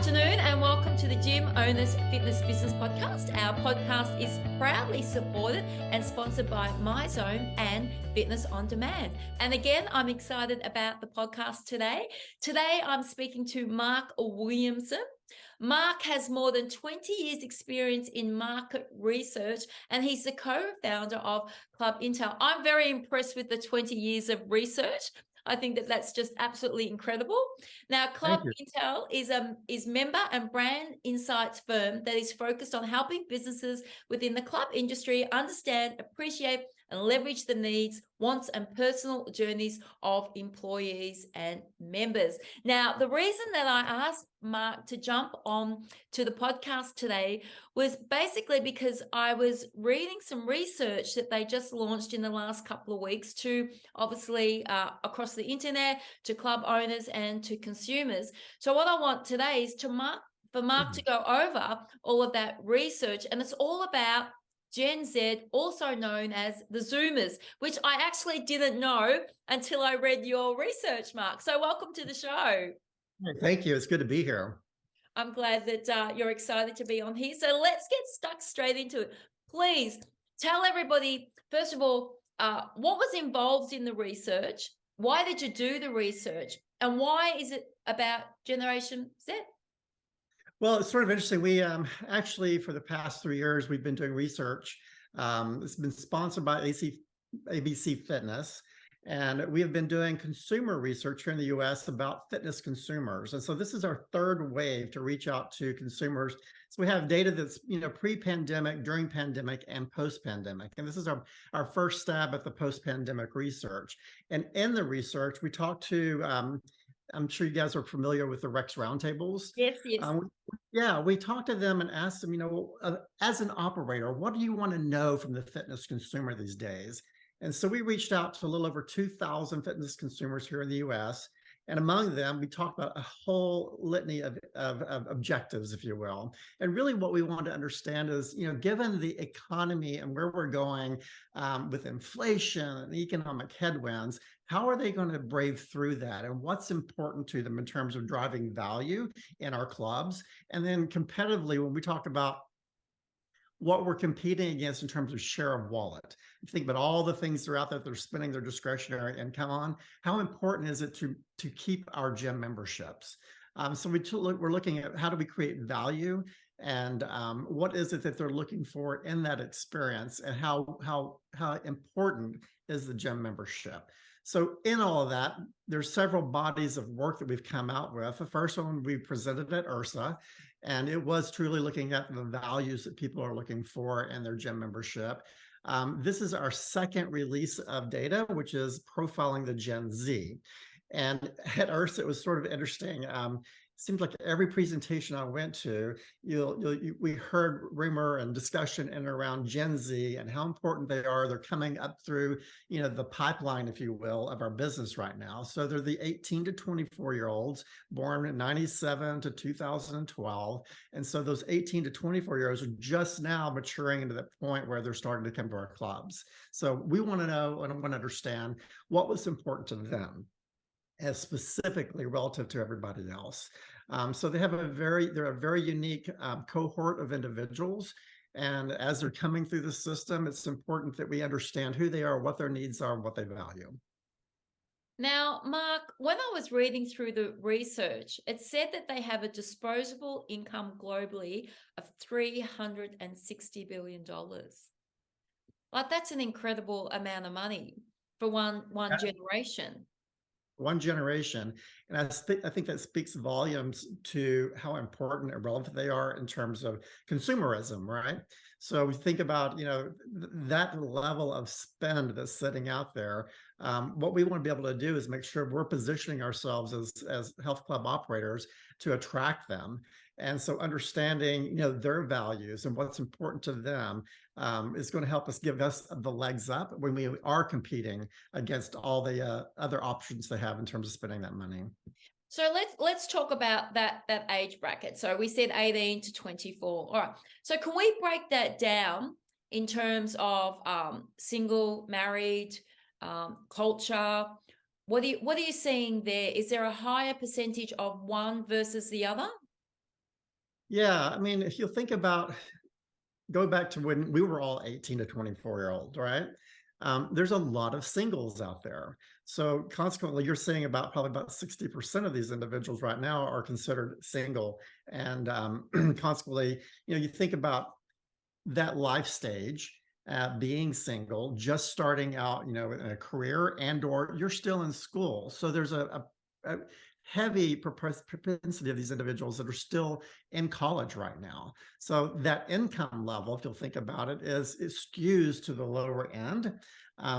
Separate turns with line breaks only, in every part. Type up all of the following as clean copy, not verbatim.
afternoon and welcome to the Gym Owners Fitness Business Podcast. Our podcast is proudly supported and sponsored by MyZone and Fitness on Demand. And again, I'm excited about the podcast today. Today, I'm speaking to Mark Williamson. Mark has more than 20 years experience in market research and he's the co-founder of Club Intel. I'm very impressed with the 20 years of research. I think that that's just absolutely incredible. Now, Club Intel is member and brand insights firm that is focused on helping businesses within the club industry understand, appreciate, and leverage the needs, wants, and personal journeys of employees and members. Now, the reason that I asked Mark to jump on to the podcast today was basically because I was reading some research that they just launched in the last couple of weeks to obviously across the internet, to club owners and to consumers. So what I want today is for Mark to go over all of that research, and it's all about Gen Z, also known as the Zoomers, which I actually didn't know until I read your research, Mark. So welcome to the show.
Thank you. It's good to be here.
I'm glad that you're excited to be on here. So let's get stuck straight into it. Please tell everybody, first of all, what was involved in the research? Why did you do the research? And why is it about Generation Z?
Well, it's sort of interesting. We actually, for the past 3 years, we've been doing research. It's been sponsored by ABC Fitness. And we have been doing consumer research here in the US about fitness consumers. And so this is our third wave to reach out to consumers. So we have data that's, pre-pandemic, during pandemic, and post-pandemic. And this is our first stab at the post-pandemic research. And in the research, we talked to, I'm sure you guys are familiar with the Rex roundtables.
Yes.
We talked to them and asked them, as an operator, what do you want to know from the fitness consumer these days? And so we reached out to a little over 2,000 fitness consumers here in the US. And among them, we talked about a whole litany of objectives, if you will. And really what we want to understand is, given the economy and where we're going with inflation and economic headwinds, how are they going to brave through that? And what's important to them in terms of driving value in our clubs? And then competitively, when we talk about what we're competing against in terms of share of wallet. Think about all the things that are out there that are spending their discretionary income on. How important is it to keep our gym memberships? So we're looking at how do we create value and what is it that they're looking for in that experience, and how important is the gym membership? So in all of that, there's several bodies of work that we've come out with. The first one we presented at IRSA, and it was truly looking at the values that people are looking for in their gym membership. This is our second release of data, which is profiling the Gen Z. And at IRSA, it was sort of interesting. It seems like every presentation I went to, we heard rumor and discussion in and around Gen Z and how important they are. They're coming up through, the pipeline, if you will, of our business right now. So they're the 18 to 24-year-olds born in 97 to 2012. And so those 18 to 24-year-olds are just now maturing into that point where they're starting to come to our clubs. So we want to know and want to understand what was important to them, as specifically relative to everybody else. So they're a very unique cohort of individuals. And as they're coming through the system, it's important that we understand who they are, what their needs are, what they value.
Now, Mark, when I was reading through the research, it said that they have a disposable income globally of $360 billion. Like, that's an incredible amount of money for one generation.
One generation. And I think that speaks volumes to how important and relevant they are in terms of consumerism, right? So we think about, that level of spend that's sitting out there. What we want to be able to do is make sure we're positioning ourselves as health club operators to attract them. And so understanding, their values and what's important to them is going to help us give us the legs up when we are competing against all the other options they have in terms of spending that money.
So let's talk about that age bracket. So we said 18 to 24. All right. So can we break that down in terms of single, married, culture? What are you seeing there? Is there a higher percentage of one versus the other?
Yeah, I mean, if you think about go back to when we were all 18 to 24-year-old, right? There's a lot of singles out there. So consequently, you're seeing about probably about 60% of these individuals right now are considered single. And consequently, you think about that life stage, being single, just starting out, in a career, and or you're still in school. So there's a heavy propensity of these individuals that are still in college right now. So that income level, if you'll think about it, it skews to the lower end.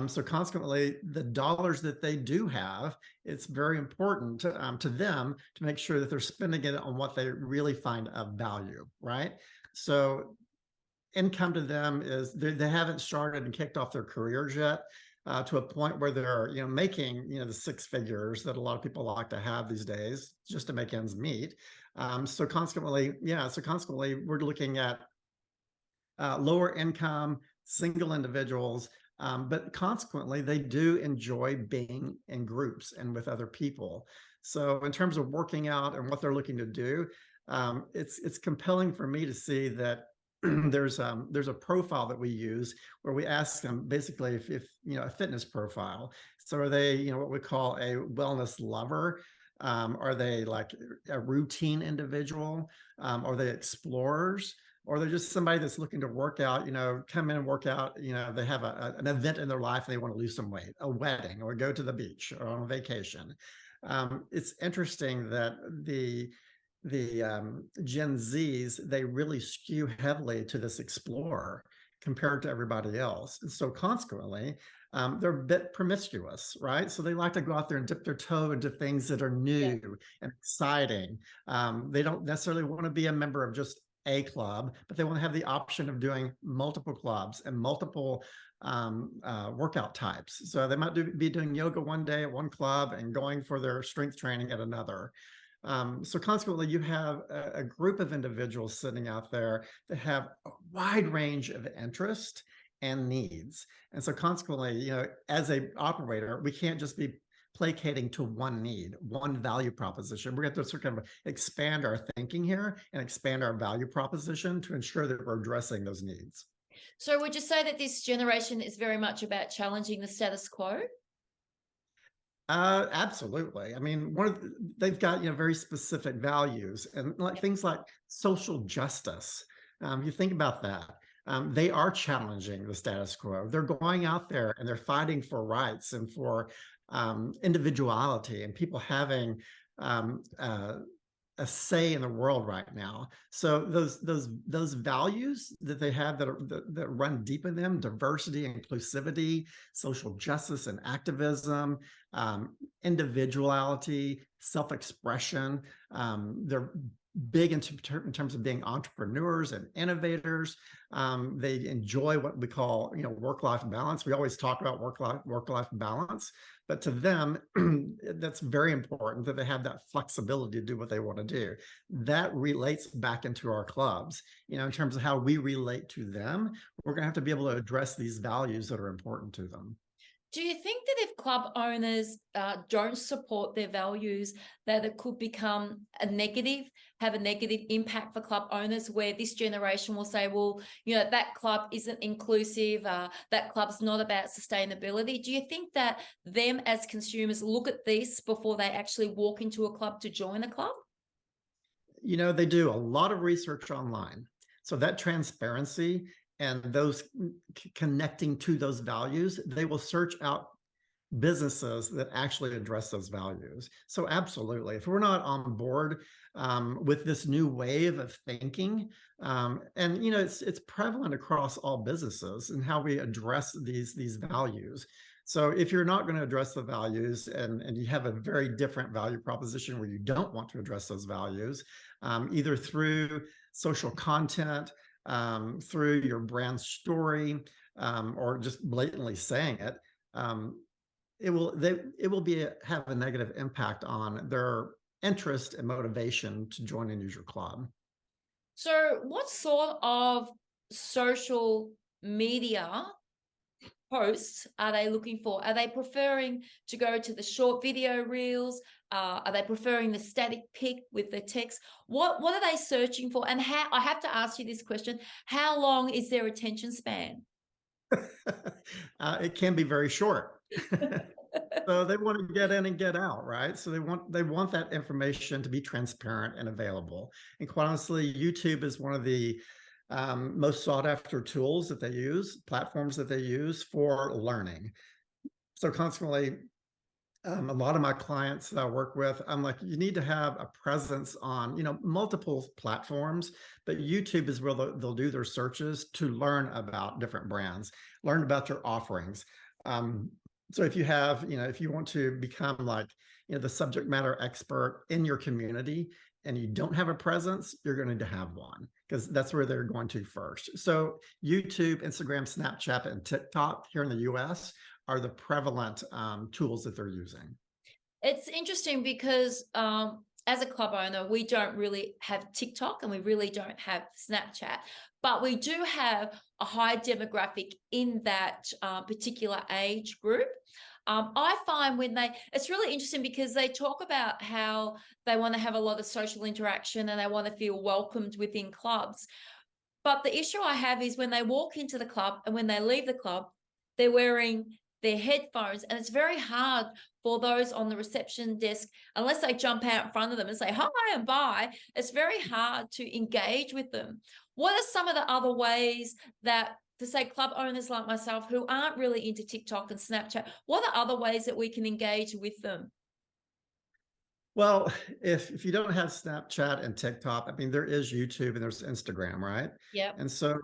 So consequently, the dollars that they do have, it's very important to them to make sure that they're spending it on what they really find of value, right? So income to them is they haven't started and kicked off their careers yet, to a point where they're making the six figures that a lot of people like to have these days just to make ends meet. So consequently, we're looking at lower income single individuals, but consequently they do enjoy being in groups and with other people. So in terms of working out and what they're looking to do, it's compelling for me to see that there's a profile that we use where we ask them basically if a fitness profile. So are they what we call a wellness lover? Are they like a routine individual? Are they explorers? Or they're just somebody that's looking to work out, come in and work out, they have an event in their life and they want to lose some weight, a wedding, or go to the beach or on a vacation. It's interesting that the Gen Zs, they really skew heavily to this explorer compared to everybody else. And so consequently, they're a bit promiscuous, right? So they like to go out there and dip their toe into things that are new and exciting. They don't necessarily want to be a member of just a club, but they want to have the option of doing multiple clubs and multiple workout types. So they might be doing yoga one day at one club and going for their strength training at another. So consequently, you have a group of individuals sitting out there that have a wide range of interest and needs. And so consequently, as a operator, we can't just be placating to one need, one value proposition. We're going to sort of expand our thinking here and expand our value proposition to ensure that we're addressing those needs.
So would you say that this generation is very much about challenging the status quo?
Absolutely. I mean, they've got very specific values and like things like social justice. You think about that. They are challenging the status quo. They're going out there and they're fighting for rights and for individuality and people having a say in the world right now. So those values that they have that run deep in them: diversity, inclusivity, social justice and activism, individuality, self-expression. They're big in terms of being entrepreneurs and innovators. They enjoy what we call work-life balance. We always talk about work-life balance, but to them, that's very important that they have that flexibility to do what they want to do. That relates back into our clubs, in terms of how we relate to them. We're going to have to be able to address these values that are important to them.
Do you think that if club owners don't support their values, that it could become have a negative impact for club owners, where this generation will say, well, that club isn't inclusive, that club's not about sustainability? Do you think that them as consumers look at this before they actually walk into a club to join a club?
They do a lot of research online. So that transparency and those connecting to those values, they will search out businesses that actually address those values. So absolutely, if we're not on board with this new wave of thinking, and it's prevalent across all businesses and how we address these values. So if you're not going to address the values and you have a very different value proposition where you don't want to address those values, either through social content, through your brand story, or just blatantly saying it, it will have a negative impact on their interest and motivation to join and use your club.
So what sort of social media posts are they looking for? Are they preferring to go to the short video reels? Are they preferring the static pic with the text? What are they searching for? And how, I have to ask you this question, how long is their attention span?
It can be very short. So they want to get in and get out, right? So they want that information to be transparent and available. And quite honestly, YouTube is one of the most sought after tools that they use, platforms that they use for learning. So consequently, a lot of my clients that I work with, I'm like, you need to have a presence on, multiple platforms, but YouTube is where they'll do their searches to learn about different brands, learn about your offerings. So if you have, if you want to become like, the subject matter expert in your community and you don't have a presence, you're going to have one because that's where they're going to first. So YouTube, Instagram, Snapchat, and TikTok here in the US are the prevalent tools that they're using.
It's interesting because as a club owner, we don't really have TikTok and we really don't have Snapchat, but we do have a high demographic in that particular age group. I find it's really interesting because they talk about how they want to have a lot of social interaction and they want to feel welcomed within clubs. But the issue I have is when they walk into the club and when they leave the club, they're wearing their headphones, and it's very hard for those on the reception desk, unless they jump out in front of them and say hi and bye, it's very hard to engage with them. What are some of the other ways that, to say, club owners like myself who aren't really into TikTok and Snapchat, what are other ways that we can engage with them?
Well, if you don't have Snapchat and TikTok, I mean, there is YouTube and there's Instagram, right?
Yeah.
And so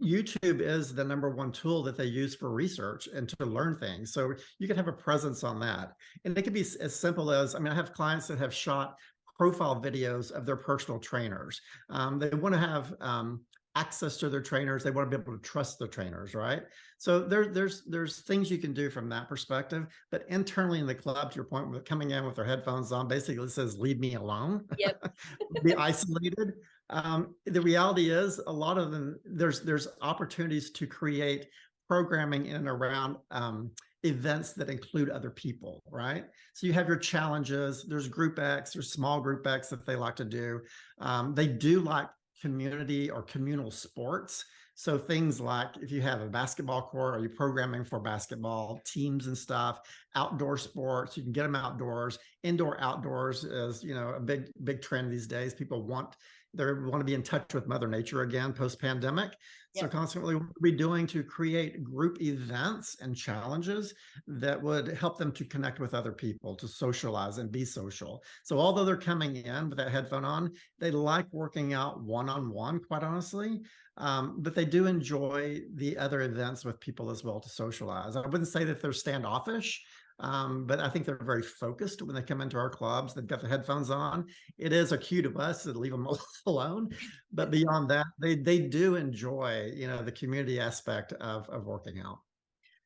YouTube is the #1 tool that they use for research and to learn things. So you can have a presence on that. And it could be as simple as, I have clients that have shot profile videos of their personal trainers. They want to have access to their trainers. They want to be able to trust their trainers, right? So there's things you can do from that perspective. But internally in the club, to your point, with coming in with their headphones on, basically it says, leave me alone.
Yep.
Be isolated. The reality is a lot of them, there's opportunities to create programming in and around events that include other people, right? So you have your challenges, there's group X, there's small group X that they like to do. They do like community or communal sports. So things like if you have a basketball court, are you programming for basketball teams and stuff, outdoor sports, you can get them outdoors. Indoor outdoors is, a big trend these days. People want to be in touch with Mother Nature again post-pandemic. So constantly, what are we doing to create group events and challenges that would help them to connect with other people, to socialize and be social? So although they're coming in with that headphone on, they like working out one-on-one, quite honestly. But they do enjoy the other events with people as well to socialize. I wouldn't say that they're standoffish, but I think they're very focused when they come into our clubs. They've got the headphones on. It is a cue to us to leave them alone. But beyond that, they do enjoy, the community aspect of working out.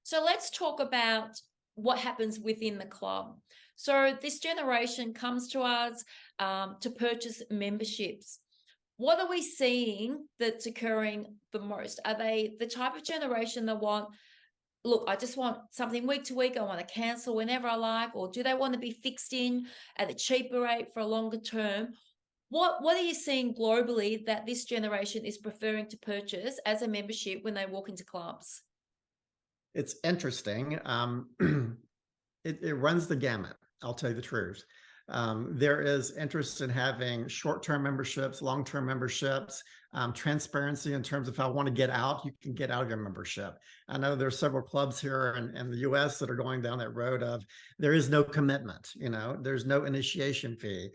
So let's talk about what happens within the club. So this generation comes to us to purchase memberships. What are we seeing that's occurring the most? Are they the type of generation that want, look, I just want something week to week, I want to cancel whenever I like, or do they want to be fixed in at a cheaper rate for a longer term? What are you seeing globally that this generation is preferring to purchase as a membership when they walk into clubs?
It's interesting. It runs the gamut. I'll tell you the truth. There is interest in having short-term memberships, long-term memberships, transparency in terms of if I want to get out, you can get out of your membership. I know there's several clubs here in the US that are going down that road of there is no commitment, there's no initiation fee.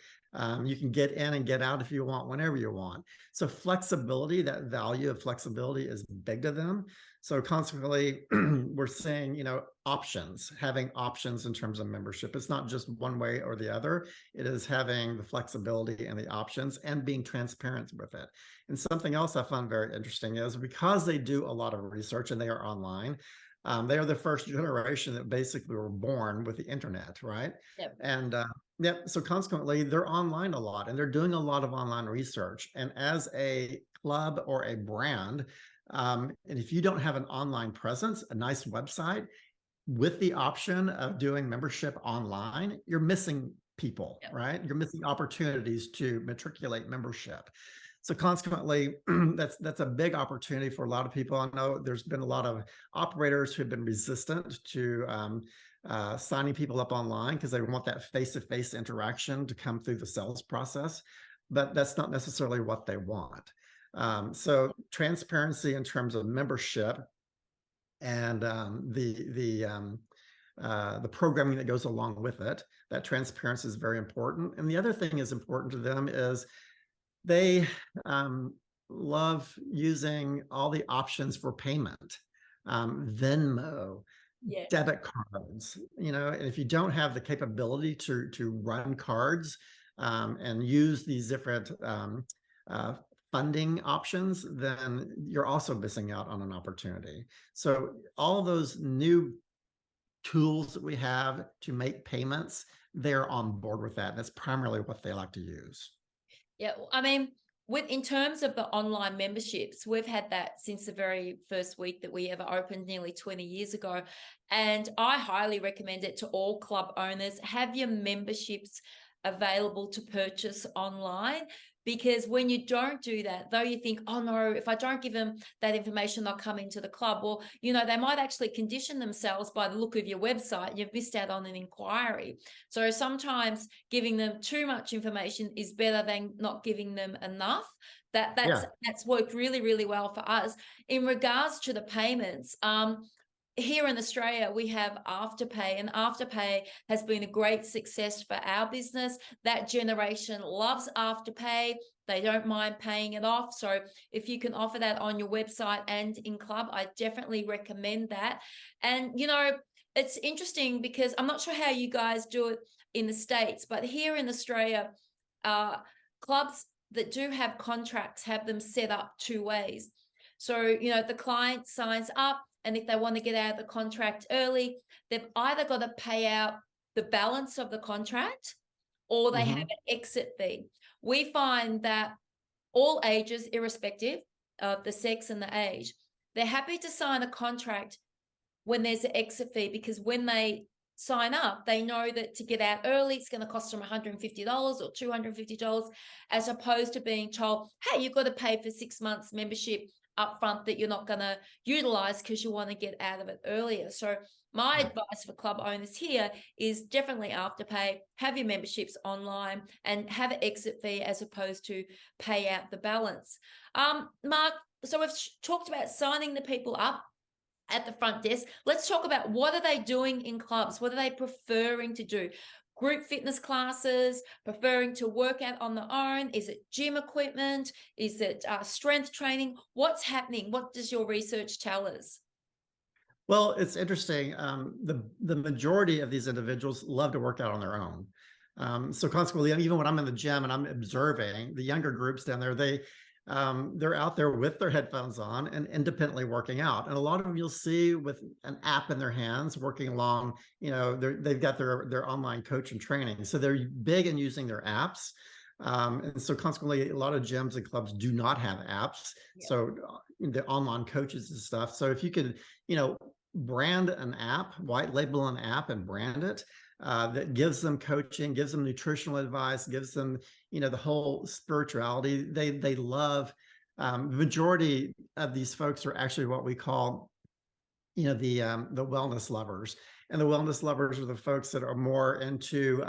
You can get in and get out if you want, whenever you want. So flexibility, that value of flexibility is big to them. So consequently, we're seeing, options, having options in terms of membership. It's not just one way or the other. It is having the flexibility and the options and being transparent with it. And something else I found very interesting is because they do a lot of research and they are online, they are the first generation that basically were born with the internet, right?
Yep.
And so consequently, they're online a lot and they're doing a lot of online research. And as a club or a brand, And if you don't have an online presence, a nice website with the option of doing membership online, you're missing people, right? You're missing opportunities to matriculate membership. So consequently, that's a big opportunity for a lot of people. I know there's been a lot of operators who have been resistant to signing people up online because they want that face-to-face interaction to come through the sales process, but that's not necessarily what they want. So transparency in terms of membership and the programming that goes along with it, that transparency is very important. And the other thing is important to them is they love using all the options for payment, Venmo, debit cards, and if you don't have the capability to run cards and use these different funding options, then you're also missing out on an opportunity. So all those new tools that we have to make payments, they're on board with that. That's primarily what they like to use.
Yeah, I mean, in terms of the online memberships, we've had that since the very first week that we ever opened nearly 20 years ago. And I highly recommend it to all club owners. Have your memberships available to purchase online, because when you don't do that, though you think, oh no, if I don't give them that information, they'll come into the club. Well, they might actually condition themselves by the look of your website. You've missed out on an inquiry. So sometimes giving them too much information is better than not giving them enough. That's worked really, really well for us. In regards to the payments, here in Australia, we have Afterpay, and Afterpay has been a great success for our business. That generation loves Afterpay. They don't mind paying it off. So if you can offer that on your website and in club, I definitely recommend that. And, it's interesting because I'm not sure how you guys do it in the States, but here in Australia, clubs that do have contracts have them set up two ways. So, the client signs up, and if they want to get out of the contract early, they've either got to pay out the balance of the contract or they have an exit fee. We find that all ages, irrespective of the sex and the age, they're happy to sign a contract when there's an exit fee, because when they sign up, they know that to get out early, it's going to cost them $150 or $250, as opposed to being told, hey, you've got to pay for 6 months membership upfront that you're not going to utilize because you want to get out of it earlier. So my advice for club owners here is definitely Afterpay, have your memberships online and have an exit fee as opposed to pay out the balance. Mark, so we've talked about signing the people up at the front desk. Let's talk about what are they doing in clubs? What are they preferring to do? Group fitness classes, preferring to work out on their own? Is it gym equipment? Is it strength training? What's happening? What does your research tell us?
Well, it's interesting. The majority of these individuals love to work out on their own. So consequently, even when I'm in the gym and I'm observing the younger groups down there, they're out there with their headphones on and independently working out. And a lot of them you'll see with an app in their hands working along, they've got their online coach and training. So they're big in using their apps. And so consequently, a lot of gyms and clubs do not have apps. So the online coaches and stuff. So if you could, brand an app, white label an app and brand it, that gives them coaching, gives them nutritional advice, gives them, the whole spirituality. They love. The majority of these folks are actually what we call, the wellness lovers, and the wellness lovers are the folks that are more into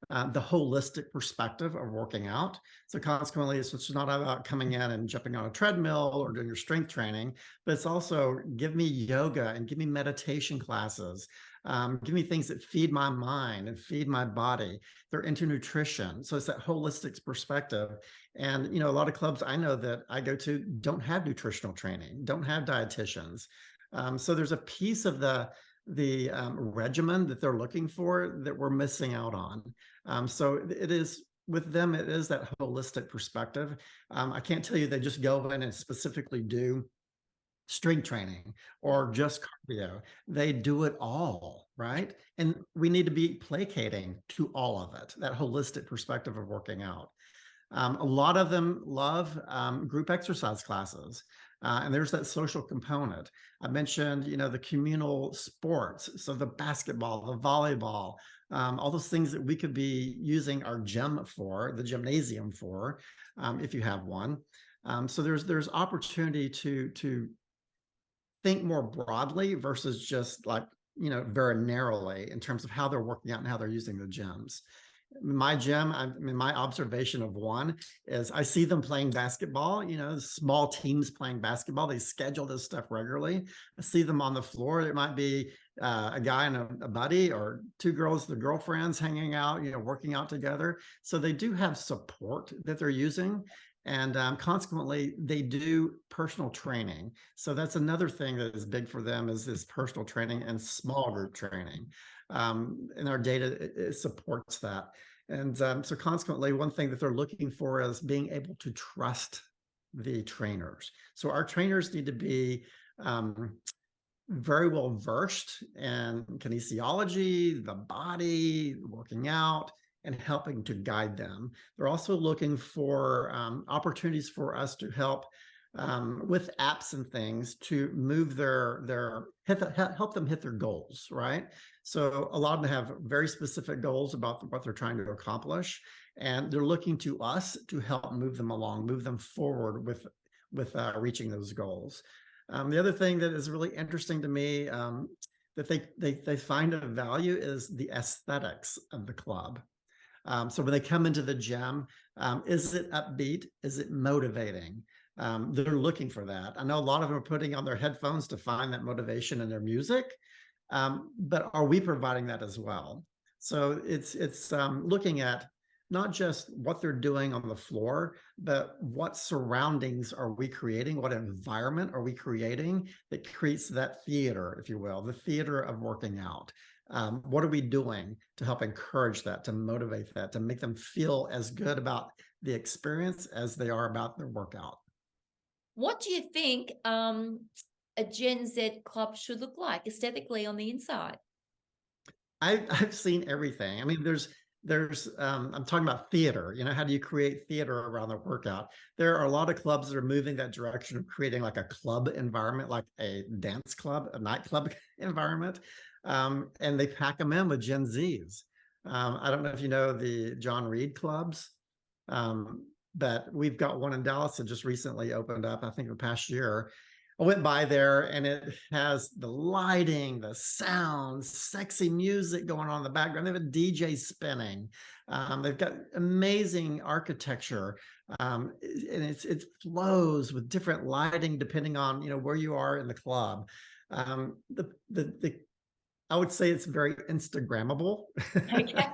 the holistic perspective of working out. So consequently, it's not about coming in and jumping on a treadmill or doing your strength training, but it's also give me yoga and give me meditation classes. Give me things that feed my mind and feed my body. They're into nutrition. So it's that holistic perspective. And, a lot of clubs I know that I go to don't have nutritional training, don't have dietitians. So there's a piece of the regimen that they're looking for that we're missing out on. So it is with them, it is that holistic perspective. I can't tell you they just go in and specifically do strength training or just cardio. They do it all, right? And we need to be placating to all of it, that holistic perspective of working out. A lot of them love group exercise classes. And there's that social component. I mentioned, the communal sports. So the basketball, the volleyball, all those things that we could be using our gym for, the gymnasium for, if you have one. So there's opportunity to think more broadly versus just like, very narrowly in terms of how they're working out and how they're using the gyms. My gym, my observation of one is I see them playing basketball, small teams playing basketball. They schedule this stuff regularly. I see them on the floor. It might be a guy and a buddy, or two girls, the girlfriends hanging out, working out together. So they do have support that they're using. And consequently, they do personal training. So that's another thing that is big for them, is this personal training and small group training. And our data, it supports that. And so consequently, one thing that they're looking for is being able to trust the trainers. So our trainers need to be very well versed in kinesiology, the body, working out, and helping to guide them. They're also looking for opportunities for us to help with apps and things to move help them hit their goals, right? So a lot of them have very specific goals about what they're trying to accomplish, and they're looking to us to help move them along, move them forward with reaching those goals. The other thing that is really interesting to me that they find a value is the aesthetics of the club. So when they come into the gym, is it upbeat? Is it motivating? They're looking for that. I know a lot of them are putting on their headphones to find that motivation in their music, but are we providing that as well? So it's looking at not just what they're doing on the floor, but what surroundings are we creating? What environment are we creating that creates that theater, if you will, the theater of working out? What are we doing to help encourage that, to motivate that, to make them feel as good about the experience as they are about their workout?
What do you think a Gen Z club should look like aesthetically on the inside?
I've seen everything. I mean, there's I'm talking about theater. How do you create theater around the workout? There are a lot of clubs that are moving that direction of creating like a club environment, like a dance club, a nightclub environment. And they pack them in with Gen Zs. I don't know if you know the John Reed clubs, but we've got one in Dallas that just recently opened up, I think the past year. I went by there and it has the lighting, the sound, sexy music going on in the background. They have a DJ spinning. They've got amazing architecture, and it flows with different lighting depending on where you are in the club. I would say it's very Instagrammable.
Okay.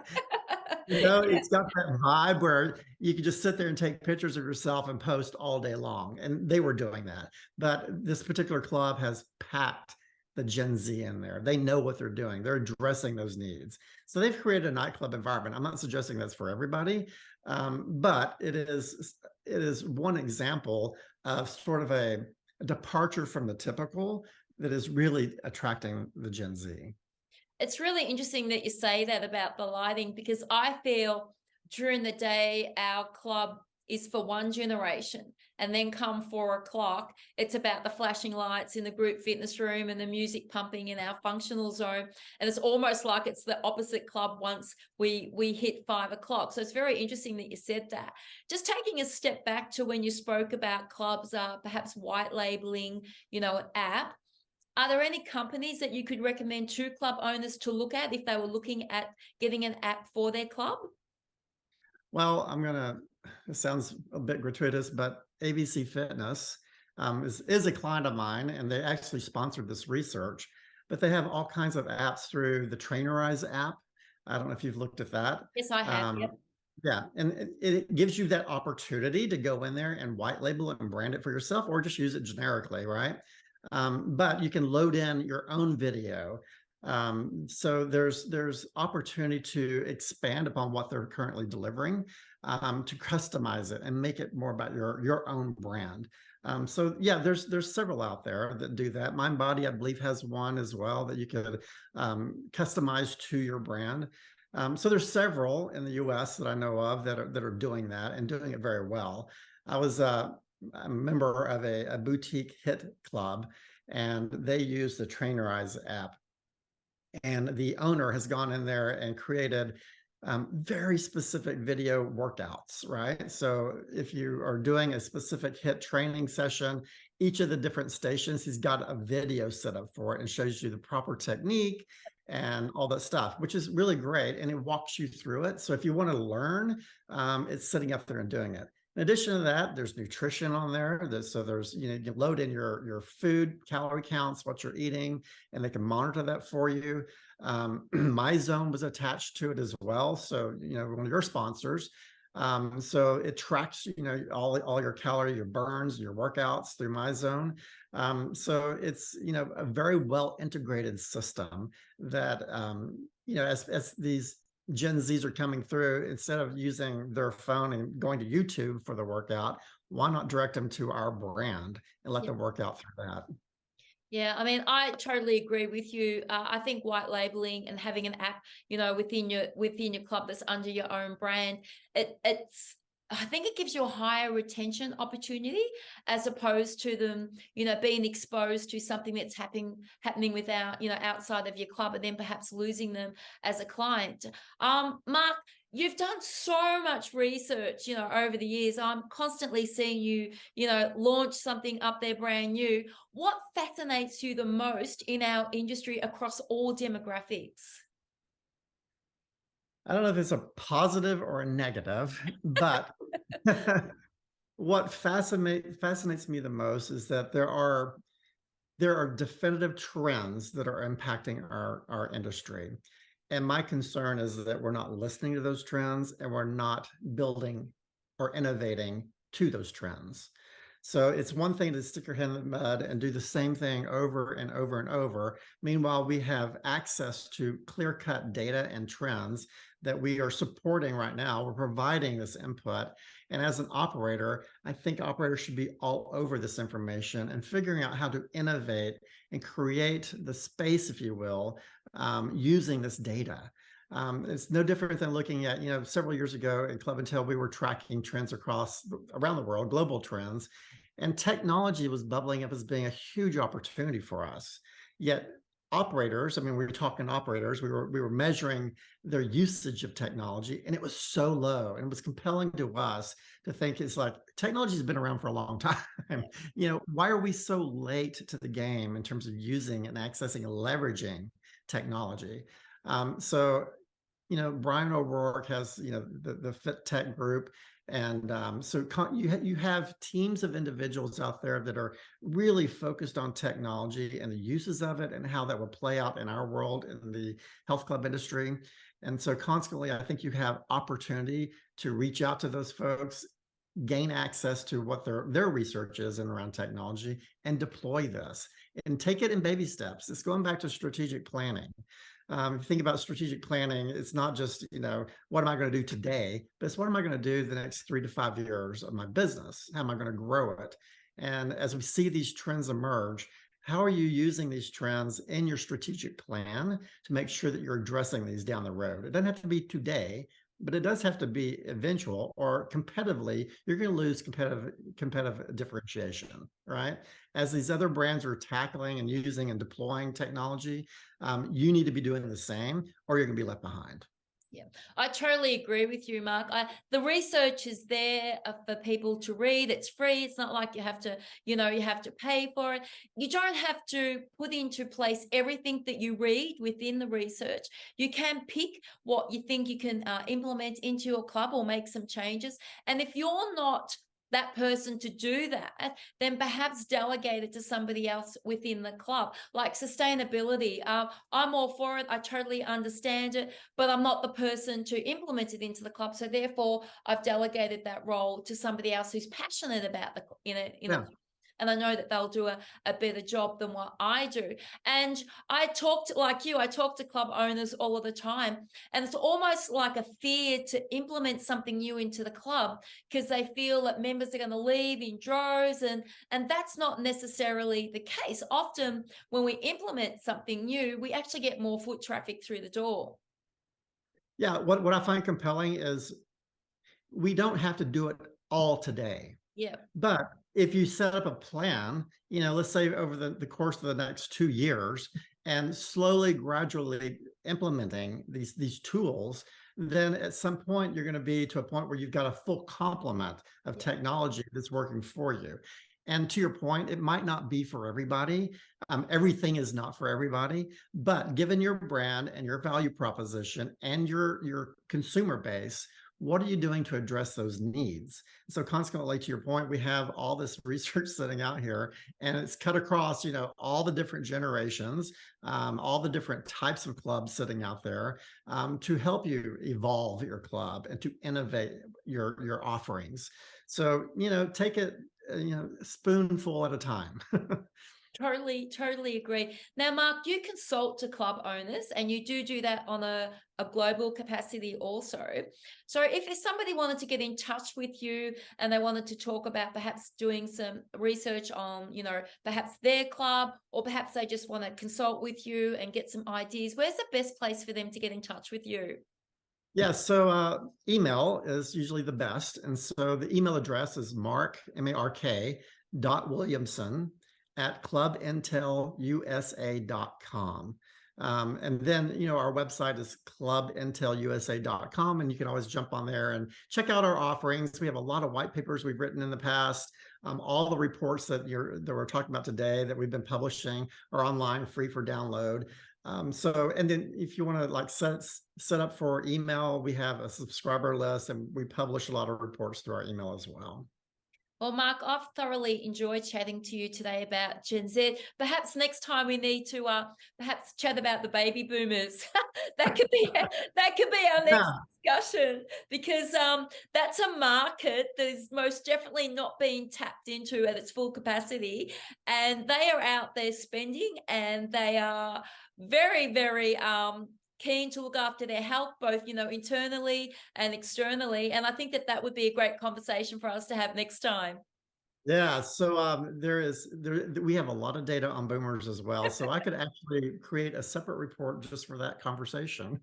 It's got that vibe where you can just sit there and take pictures of yourself and post all day long. And they were doing that. But this particular club has packed the Gen Z in there. They know what they're doing. They're addressing those needs. So they've created a nightclub environment. I'm not suggesting that's for everybody, but it is one example of sort of a departure from the typical that is really attracting the Gen Z.
It's really interesting that you say that about the lighting, because I feel during the day our club is for one generation, and then come 4 o'clock, it's about the flashing lights in the group fitness room and the music pumping in our functional zone. And it's almost like it's the opposite club once we hit 5 o'clock. So it's very interesting that you said that. Just taking a step back to when you spoke about clubs perhaps white labeling, an app. Are there any companies that you could recommend to club owners to look at if they were looking at getting an app for their club?
Well, it sounds a bit gratuitous, but ABC Fitness is a client of mine, and they actually sponsored this research, but they have all kinds of apps through the Trainerize app. I don't know if you've looked at that.
Yes, I have. Yep.
Yeah, and it gives you that opportunity to go in there and white label it and brand it for yourself, or just use it generically, right? But you can load in your own video. So there's opportunity to expand upon what they're currently delivering, to customize it and make it more about your own brand. So yeah, there's several out there that do that. MindBody, I believe, has one as well that you could customize to your brand. So there's several in the US that I know of that are doing that and doing it very well. I was a member of a boutique hit club, and they use the Trainerize app, and the owner has gone in there and created very specific video workouts, right? So if you are doing a specific hit training session, each of the different stations, he's got a video set up for it and shows you the proper technique and all that stuff, which is really great. And it walks you through it. So if you want to learn, it's sitting up there and doing it. In addition to that, there's nutrition on there. So there's, you can load in your food calorie counts, what you're eating, and they can monitor that for you. My Zone was attached to it as well. So, one of your sponsors. So it tracks, all your calorie, your burns, your workouts through My Zone. So it's, a very well integrated system that, as these Gen Zs are coming through, instead of using their phone and going to YouTube for the workout, why not direct them to our brand and let them work out through that?
Yeah, I mean, I totally agree with you. I think white labeling and having an app, within your club that's under your own brand, it's I think it gives you a higher retention opportunity as opposed to them, being exposed to something that's happening without, outside of your club, and then perhaps losing them as a client. Mark, you've done so much research, over the years. I'm constantly seeing you, launch something up there brand new. What fascinates you the most in our industry across all demographics?
I don't know if it's a positive or a negative, but what fascinates me the most is that there are definitive trends that are impacting our industry. And my concern is that we're not listening to those trends and we're not building or innovating to those trends. So it's one thing to stick your head in the mud and do the same thing over and over and over. Meanwhile, we have access to clear-cut data and trends that we are supporting right now. We're providing this input. And as an operator, I think operators should be all over this information and figuring out how to innovate and create the space, if you will, using this data. It's no different than looking at, several years ago in Club and Tail, we were tracking trends around the world, global trends, and technology was bubbling up as being a huge opportunity for us. Yet operators, I mean, we were talking operators, we were measuring their usage of technology, and it was so low, and it was compelling to us to think it's like technology has been around for a long time. Why are we so late to the game in terms of using and accessing and leveraging technology? So Brian O'Rourke has, the Fit Tech group. And so you have teams of individuals out there that are really focused on technology and the uses of it and how that will play out in our world in the health club industry. And so consequently, I think you have opportunity to reach out to those folks, gain access to what their research is and around technology, and deploy this and take it in baby steps. It's going back to strategic planning. If you think about strategic planning, it's not just, what am I going to do today, but it's what am I going to do the next 3 to 5 years of my business? How am I going to grow it? And as we see these trends emerge, how are you using these trends in your strategic plan to make sure that you're addressing these down the road? It doesn't have to be today, but it does have to be eventual, or competitively, you're going to lose competitive differentiation, right? As these other brands are tackling and using and deploying technology, you need to be doing the same, or you're going to be left behind.
Yeah, I totally agree with you, Mark. The research is there for people to read. It's free. It's not like you have to, you have to pay for it. You don't have to put into place everything that you read within the research. You can pick what you think you can implement into your club or make some changes. And if you're not that person to do that, then perhaps delegate it to somebody else within the club. Like sustainability, I'm all for it. I totally understand it, but I'm not the person to implement it into the club. So therefore, I've delegated that role to somebody else who's passionate about the
Yeah.
and I know that they'll do a better job than what I do. And I talk to club owners all of the time, and it's almost like a fear to implement something new into the club because they feel that members are going to leave in droves, and that's not necessarily the case. Often when we implement something new, we actually get more foot traffic through the door.
Yeah, what I find compelling is we don't have to do it all today.
Yeah.
But if you set up a plan, let's say over the course of the next 2 years and slowly, gradually implementing these tools, then at some point you're going to be to a point where you've got a full complement of technology that's working for you. And to your point, it might not be for everybody. Everything is not for everybody, but given your brand and your value proposition and your consumer base, what are you doing to address those needs? So consequently, to your point, we have all this research sitting out here, and it's cut across, all the different generations, all the different types of clubs sitting out there, to help you evolve your club and to innovate your offerings. So, take it, spoonful at a time.
Totally agree. Now, Mark, you consult to club owners and you do that on a global capacity also. So if somebody wanted to get in touch with you and they wanted to talk about perhaps doing some research on, perhaps their club, or perhaps they just want to consult with you and get some ideas, where's the best place for them to get in touch with you?
Yeah, so email is usually the best. And so the email address is mark.williamson@clubintelusa.com. And then, our website is clubintelusa.com, and you can always jump on there and check out our offerings. We have a lot of white papers we've written in the past. All the reports that we're talking about today that we've been publishing are online, free for download. And then if you want to set up for email, we have a subscriber list, and we publish a lot of reports through our email as well.
Well, Mark, I've thoroughly enjoyed chatting to you today about Gen Z. Perhaps next time we need to perhaps chat about the baby boomers. that could be our next discussion, because that's a market that is most definitely not being tapped into at its full capacity, and they are out there spending, and they are very, very keen to look after their health, both, internally and externally. And I think that would be a great conversation for us to have next time.
Yeah, so we have a lot of data on boomers as well. So I could actually create a separate report just for that conversation.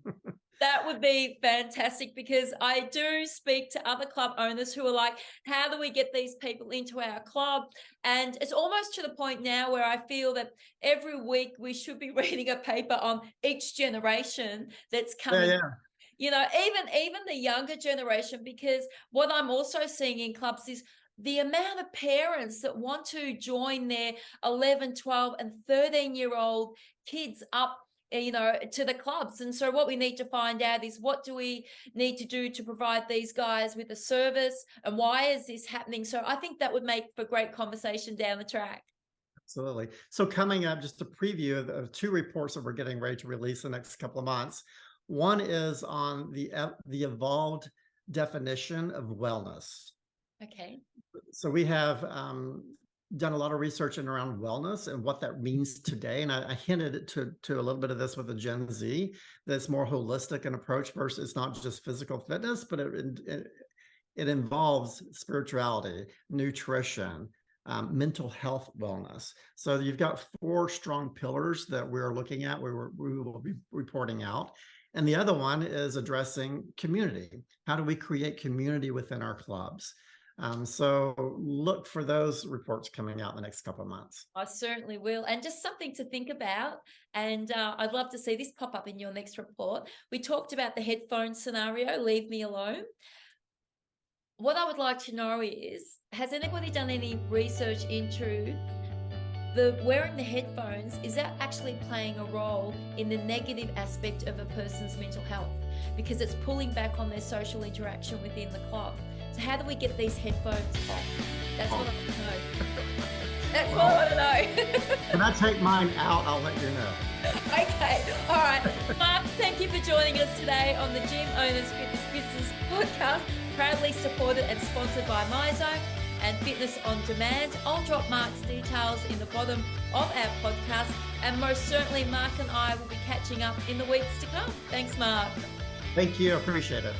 That would be fantastic, because I do speak to other club owners who are like, how do we get these people into our club? And it's almost to the point now where I feel that every week we should be reading a paper on each generation that's coming.
Yeah.
Even the younger generation, because what I'm also seeing in clubs is the amount of parents that want to join their 11, 12 and 13-year-old kids up to the clubs. And so what we need to find out is, what do we need to do to provide these guys with a service, and why is this happening? So I think that would make for great conversation down the track.
Absolutely. So coming up, just a preview of 2 reports that we're getting ready to release the next couple of months. One is on the evolved definition of wellness.
Okay.
So we have done a lot of research in around wellness and what that means today. And I hinted to a little bit of this with the Gen Z, that's more holistic an approach versus it's not just physical fitness, but it involves spirituality, nutrition, mental health, wellness. So you've got 4 strong pillars that we're looking at, we will be reporting out. And the other one is addressing community. How do we create community within our clubs? So look for those reports coming out in the next couple of months.
I certainly will. And just something to think about. And I'd love to see this pop up in your next report. We talked about the headphone scenario, leave me alone. What I would like to know is, has anybody done any research into wearing the headphones? Is that actually playing a role in the negative aspect of a person's mental health? Because it's pulling back on their social interaction within the club. So how do we get these headphones off? That's what I want to know. That's what I want to know.
When I take mine out, I'll let you know.
Okay. All right. Mark, thank you for joining us today on the Gym Owners Fitness Business Podcast, proudly supported and sponsored by MyZone and Fitness on Demand. I'll drop Mark's details in the bottom of our podcast, and most certainly Mark and I will be catching up in the weeks to come. Thanks, Mark.
Thank you. Appreciate it.